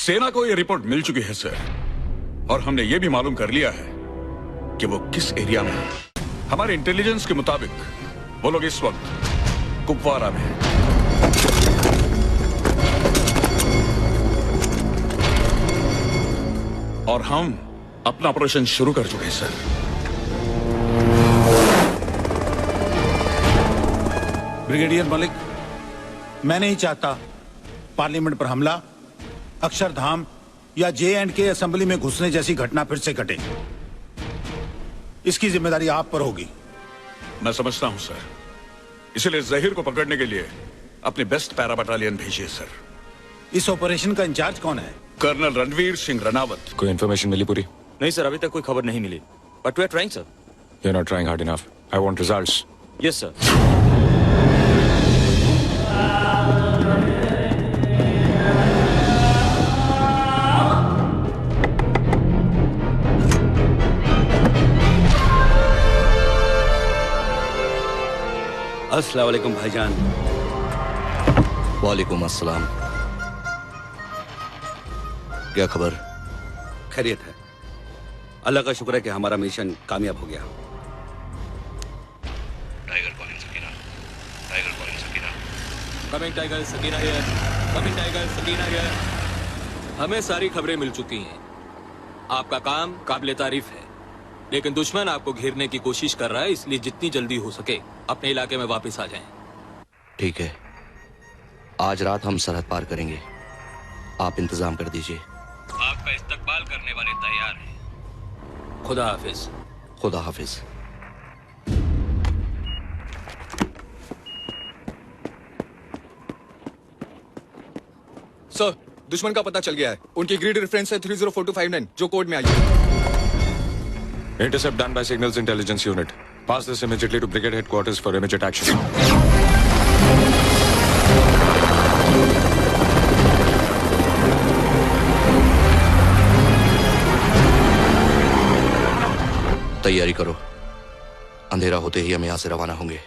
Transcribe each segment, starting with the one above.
सेना को यह रिपोर्ट मिल चुकी है सर, और हमने यह भी मालूम कर लिया है कि वो किस एरिया में है। हमारे इंटेलिजेंस के मुताबिक वो लोग इस वक्त कुपवारा में हैं। और हम अपना ऑपरेशन शुरू कर चुके हैं सर। ब्रिगेडियर मलिक, मैं नहीं चाहता पार्लियामेंट पर हमला, अक्षरधाम या J&K असेंबली में घुसने जैसी घटना फिर से घटे। इसकी जिम्मेदारी आप पर होगी। मैं समझता हूं सर, इसलिए जहीर को पकड़ने के लिए अपनी बेस्ट पैरा बटालियन भेजिए सर। इस ऑपरेशन का इंचार्ज कौन है? कर्नल रणवीर सिंह रनावत। कोई इन्फॉर्मेशन मिली पूरी? नहीं सर, अभी तक कोई खबर नहीं मिली, but we are trying sir. You are not trying hard enough. I want results. Yes sir. अस्सलाम वालेकुम भाईजान। वालेकुम अस्सलाम। क्या खबर? खैरियत है, अल्लाह का शुक्र है कि हमारा मिशन कामयाब हो गया। Tiger calling Sakina, tiger calling Sakina. Coming tiger Sakina here, coming tiger Sakina here. हमें सारी खबरें मिल चुकी हैं। आपका काम काबिले तारीफ है, लेकिन दुश्मन आपको घेरने की कोशिश कर रहा है, इसलिए जितनी जल्दी हो सके अपने इलाके में वापस आ जाएं। ठीक है, आज रात हम सरहद पार करेंगे। आप इंतजाम कर दीजिए। आपका इस्तकबाल करने वाले तैयार हैं। खुदा हाफिज। खुदा हाफिज। सर, दुश्मन का पता चल गया है। उनकी ग्रिड रेफरेंस है 304259, जो कोड में आई है। Intercept done by Signals Intelligence Unit. Pass this immediately to Brigade Headquarters for immediate action. तैयारी करो, अंधेरा होते ही हम यहां से रवाना होंगे।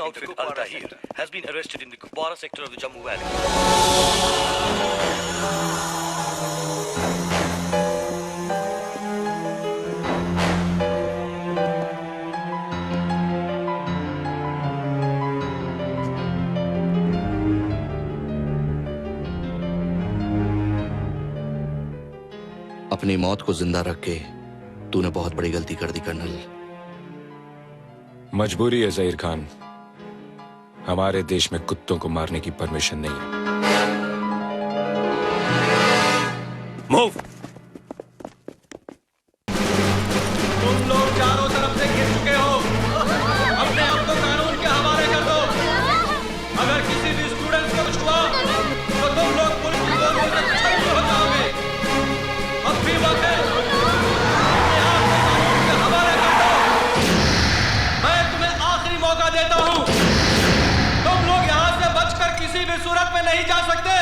outfit Al Tahir has been arrested in the Kupwara sector of the Jammu Valley. अपनी मौत को जिंदा रख के तूने बहुत बड़ी गलती कर दी कर्नल। मजबूरी है जहीर खान, हमारे देश में कुत्तों को मारने की परमिशन नहीं है। Move! तुम लोग चारों तरफ से घिर चुके हो, अपने आप को कानून के हवाले कर दो। अगर किसी भी स्टूडेंट को कुछ हुआ तो तुम लोग पुलिस की गोलियों से छलनी हो जाओगे। अब भी वक्त है, अपने आप को कानून के हवाले कर दो। मैं तुम्हें आखिरी मौका देता हूँ, तुम लोग यहाँ से बचकर किसी भी सूरत में नहीं जा सकते।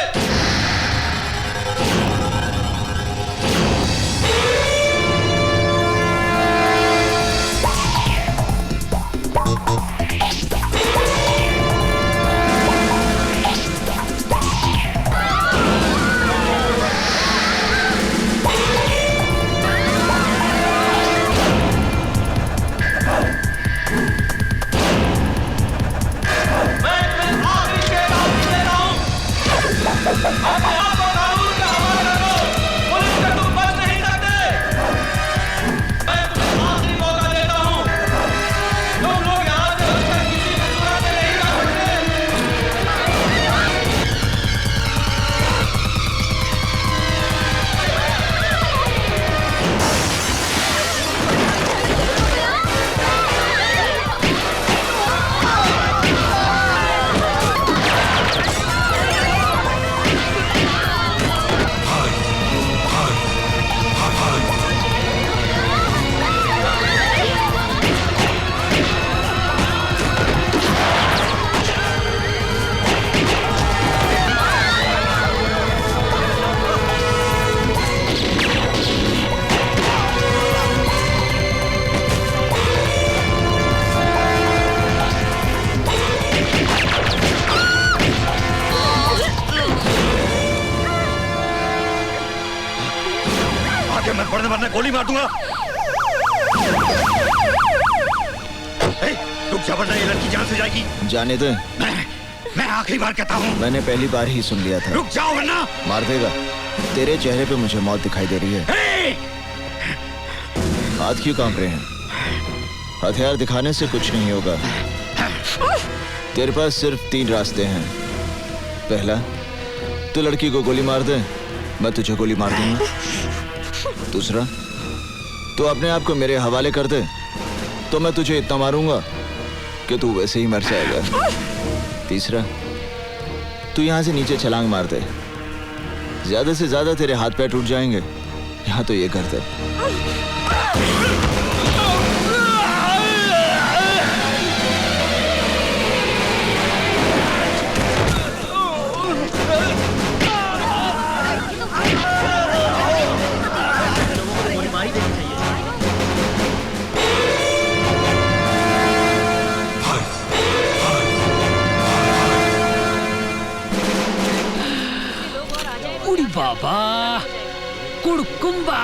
गोली मार दूंगा। रुक जा वरना ये लड़की जान से जाएगी। जाने दे। मैं आखिरी बार कहता हूँ। मैंने पहली बार ही सुन लिया था। रुक जाओ वरना मार देगा। तेरे चेहरे पे मुझे मौत दिखाई दे रही है। हाथ क्यों कांप रहे हैं? हथियार दिखाने से कुछ नहीं होगा। तेरे पास सिर्फ 3 रास्ते हैं। पहला, तू लड़की को गोली मार दे, मैं तुझे गोली मार दूंगा। दूसरा, तू अपने आप को मेरे हवाले कर दे तो मैं तुझे इतना मारूंगा कि तू वैसे ही मर जाएगा। तीसरा, तू यहाँ से नीचे छलांग मार दे, ज्यादा से ज्यादा तेरे हाथ पैर टूट जाएंगे। यहाँ तो ये कर दे। बाबा कुड़कुम्बा।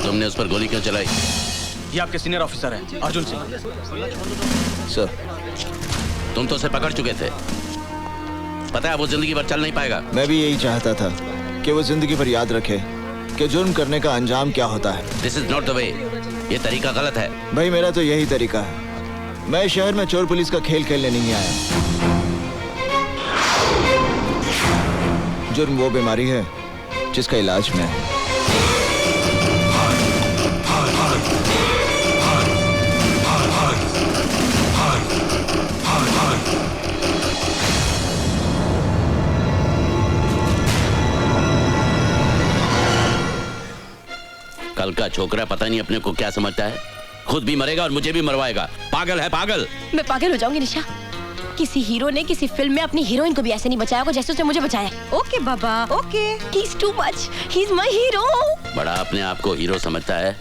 तुमने उस पर गोली क्यों चलाई? ये आपके सीनियर ऑफिसर हैं, अर्जुन सिंह। सर, तुम तो उसे पकड़ चुके थे, पता है वो जिंदगी भर चल नहीं पाएगा। मैं भी यही चाहता था कि वो जिंदगी भर याद रखे कि जुर्म करने का अंजाम क्या होता है। This is not the way, ये तरीका गलत है। भाई मेरा तो यही तरीका है। मैं शहर में चोर पुलिस का खेल खेलने नहीं आया। जुर्म वो बीमारी है जिसका इलाज मैं है। कल का छोकरा पता नहीं अपने को क्या समझता है, खुद भी मरेगा और मुझे भी मरवाएगा। पागल है पागल। मैं पागल हो जाऊंगी निशा। किसी हीरो ने किसी फिल्म में अपनी हीरोइन को भी ऐसे नहीं बचाया होगा जैसे उसने मुझे बचाया। Okay Baba, okay. He is too much, he is my hero. बड़ा अपने आप को हीरो समझता है।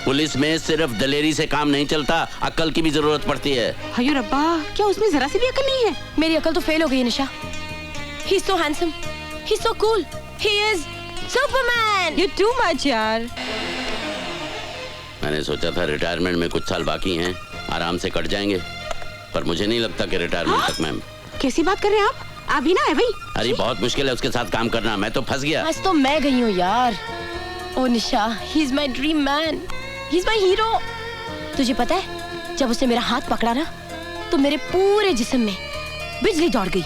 पुलिस में सिर्फ दलेरी से काम नहीं चलता, अक्ल की भी जरूरत पड़ती है। अयो रब्बा, क्या उसमें जरा सी भी अकल नहीं है? मेरी अकल तो फेल हो गई है निशा। He is so handsome, he is so cool, he is Superman. You too much यार। मैंने सोचा था रिटायरमेंट में कुछ साल बाकी हैं, आराम से कट जाएंगे, पर मुझे नहीं लगता कि रिटायरमेंट तक मैम। कैसी बात कर रहे हैं आप? अभी ना है भाई। अरे बहुत मुश्किल है उसके साथ काम करना, मैं तो फंस गया। आज तो मैं गई हूँ यार। ओ निशा, he is my dream man, he is my hero। तुझे पता है, जब उसने मेरा हाथ पकड़ा ना, तो मेरे पूरे जिस्म में बिजली दौड़ गई।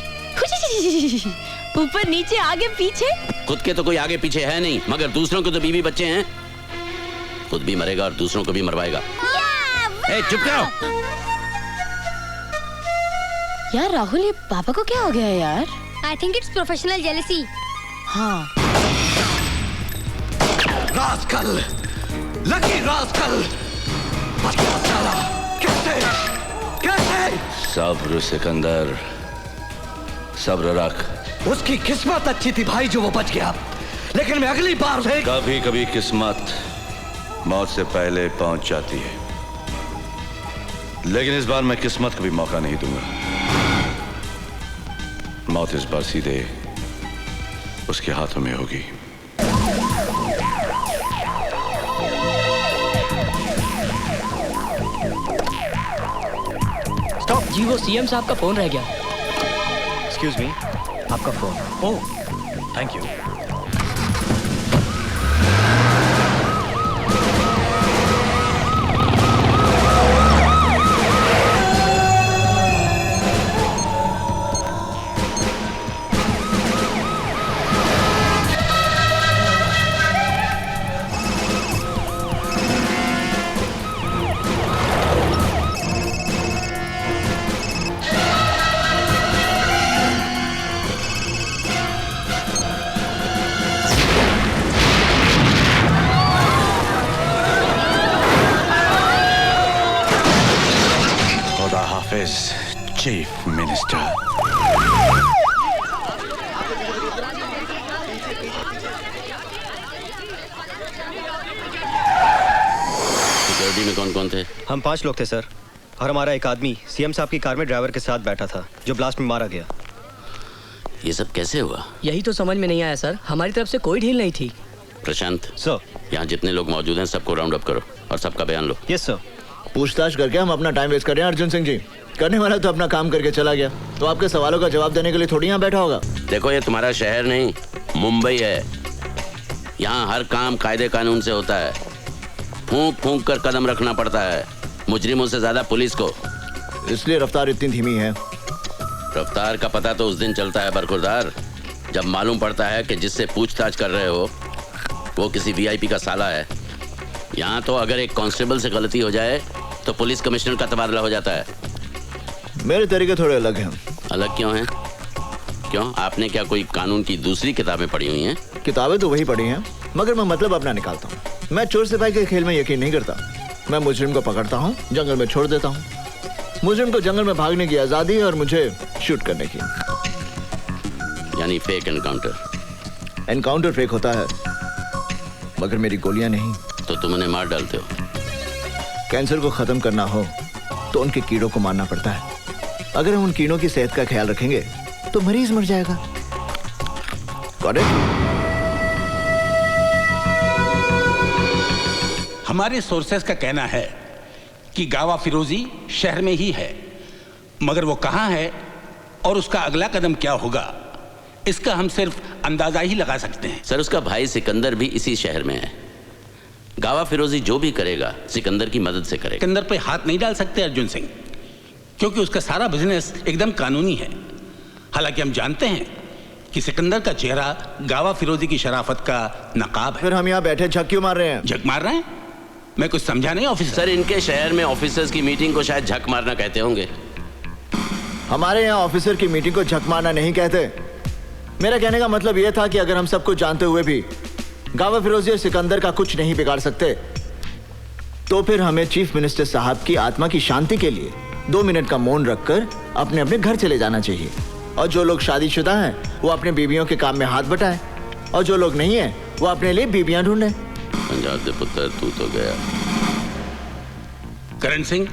ऊपर नीचे आगे पीछे। खुद के तो कोई आगे पीछे है नहीं, मगर दूसरों के तो बीवी बच्चे हैं। खुद भी मरेगा और दूसरों को भी मरवाएगा। चुप करो। यार राहुल, ये पापा को क्या हो गया है यार? I think it's professional jealousy. हाँ। रास्कल, लकी रास्कल, बच गया साला। कैसे? कैसे? सब्र सिकंदर, सब्र रख। उसकी किस्मत अच्छी थी भाई जो वो बच गया, लेकिन मैं अगली बार से कभी कभी किस्मत मौत से पहले पहुंच जाती है, लेकिन इस बार मैं किस्मत को भी मौका नहीं दूंगा। मौत इस बार सीधे उसके हाथों में होगी। स्टॉप जी, वो सीएम साहब का फोन रह गया। एक्सक्यूज मी, आपका phone. Oh, thank you. Chief minister. Security में कौन कौन थे? हम 5 लोग थे सर, और हमारा एक आदमी सीएम साहब की कार में ड्राइवर के साथ बैठा था जो ब्लास्ट में मारा गया। ये सब कैसे हुआ? यही तो समझ में नहीं आया सर, हमारी तरफ से कोई ढील नहीं थी। प्रशांत सर, यहाँ जितने लोग मौजूद हैं सबको राउंड अप करो और सबका बयान लो। Yes sir. पूछताछ करके हम अपना टाइम वेस्ट कर रहे हैं अर्जुन सिंह जी। करने वाला तो अपना काम करके चला गया, तो आपके सवालों का जवाब देने के लिए थोड़ी यहाँ बैठा होगा। देखो, ये तुम्हारा शहर नहीं मुंबई है। यहाँ हर काम कायदे कानून से होता है। फूंक फूंक कर कदम रखना पड़ता है, मुजरिमों से ज्यादा पुलिस को। इसलिए रफ्तार इतनी धीमी है। रफ्तार का पता तो उस दिन चलता है बरखुरदार, जब मालूम पड़ता है कि जिससे पूछताछ कर रहे हो वो किसी वीआईपी का साला है। यहाँ तो अगर एक कांस्टेबल से गलती हो जाए तो पुलिस कमिश्नर का तबादला हो जाता है। मेरे तरीके थोड़े अलग हैं। अलग क्यों हैं? क्यों, आपने क्या कोई कानून की दूसरी किताबें पढ़ी हुई हैं? किताबें तो वही पढ़ी हैं, मगर मैं मतलब अपना निकालता हूँ। मैं चोर सिपाही के खेल में यकीन नहीं करता। मैं मुजरिम को पकड़ता हूँ, जंगल में छोड़ देता हूँ। मुजरिम को जंगल में भागने की आजादी है और मुझे शूट करने की। यानी फेक एनकाउंटर। एनकाउंटर फेक होता है, मगर मेरी गोलियां नहीं। तो तुम उन्हें मार डालते हो। कैंसर को खत्म करना हो तो उनके कीड़ों को मारना पड़ता है। अगर हम उन कीड़ों की सेहत का ख्याल रखेंगे तो मरीज मर जाएगा। करेक्ट? हमारे सोर्सेस का कहना है कि गावा फिरोजी शहर में ही है, मगर वो कहां है और उसका अगला कदम क्या होगा, इसका हम सिर्फ अंदाजा ही लगा सकते हैं। सर, उसका भाई सिकंदर भी इसी शहर में है। गावा फिरोजी जो भी करेगा सिकंदर की मदद से करेगा। सिकंदर पे हाथ नहीं डाल सकते अर्जुन सिंह, क्योंकि उसका सारा बिजनेस एकदम कानूनी है। हालांकि हम जानते हैं कि सिकंदर का चेहरा गावा फिरोजी की शराफत का नकाब है। फिर हम यहाँ बैठे झक क्यों मार रहे हैं? झक मार रहे हैं? मैं कुछ समझा नहीं ऑफिसर। सर, इनके शहर में ऑफिसर्स की मीटिंग को शायद झक मारना कहते होंगे। हमारे यहाँ ऑफिसर की मीटिंग को झक मारना नहीं कहते। मेरा कहने का मतलब यह था कि अगर हम सब कुछ जानते हुए भी गावा फिरोजी और सिकंदर का कुछ नहीं बिगाड़ सकते, तो फिर हमें चीफ मिनिस्टर साहब की आत्मा की शांति के लिए 2 मिनट का मौन रखकर अपने अपने घर चले जाना चाहिए। और जो लोग शादीशुदा हैं वो अपने बीवियों के काम में हाथ बटाएं, और जो लोग नहीं हैं वो अपने लिए बीबियां ढूंढे। पंजाब दे पुत्र तू तो गया। करण सिंह,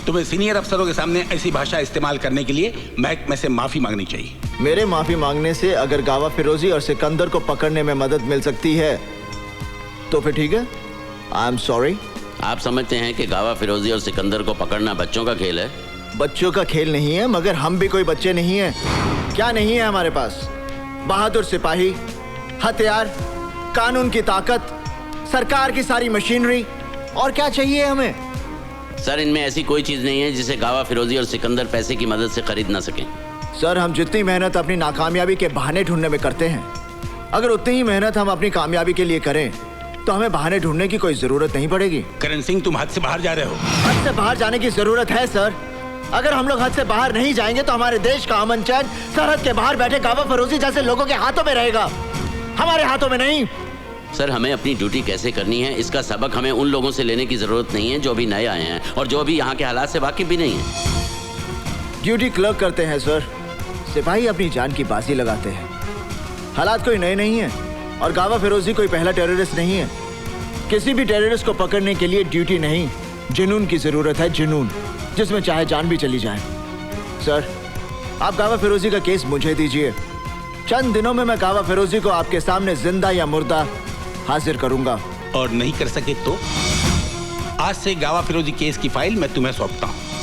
तुम्हें सीनियर अफसरों के सामने ऐसी भाषा इस्तेमाल करने के लिए महकमे से माफी मांगनी चाहिए। मेरे माफी मांगने से अगर गावा फिरोजी और सिकंदर को पकड़ने में मदद मिल सकती है तो फिर ठीक है, आई एम सॉरी। आप समझते हैं कि गावा फिरोजी और सिकंदर को पकड़ना बच्चों का खेल है? बच्चों का खेल नहीं है, मगर हम भी कोई बच्चे नहीं हैं। क्या नहीं है हमारे पास? बहादुर सिपाही, हथियार, कानून की ताकत, सरकार की सारी मशीनरी, और क्या चाहिए हमें? सर, इनमें ऐसी कोई चीज नहीं है जिसे गावा फिरोजी और सिकंदर पैसे की मदद से खरीद ना सकें। सर, हम जितनी मेहनत अपनी नाकामयाबी के बहाने ढूंढने में करते हैं, अगर उतनी ही मेहनत हम अपनी कामयाबी के लिए करें तो हमें बहाने ढूंढने की कोई जरूरत नहीं पड़ेगी। करण सिंह, तुम हद से बाहर जा रहे हो। हद से बाहर जाने की जरूरत है सर। अगर हम लोग हद से बाहर नहीं जाएंगे तो हमारे देश का अमन चैन सरहद के बाहर बैठे गावा फिरोजी जैसे लोगों के हाथों में रहेगा, हमारे हाथों में नहीं। सर, हमें अपनी ड्यूटी कैसे करनी है इसका सबक हमें उन लोगों से लेने की जरूरत नहीं है जो अभी नए आए हैं और जो अभी यहाँ के हालात से वाकिफ भी नहीं है। ड्यूटी क्लर्क करते हैं सर, सिपाही अपनी जान की बाजी लगाते हैं। हालात कोई नए नहीं है और गावा फिरोजी कोई पहला टेररिस्ट नहीं है। किसी भी टेररिस्ट को पकड़ने के लिए ड्यूटी नहीं, जुनून की जरूरत है, जुनून, जिसमें चाहे जान भी चली जाए। सर, आप गावा फिरोजी का केस मुझे दीजिए, चंद दिनों में मैं गावा फिरोजी को आपके सामने जिंदा या मुर्दा हाजिर करूंगा। और नहीं कर सके तो आज से गावा फिरोजी केस की फाइल मैं तुम्हें सौंपता हूं।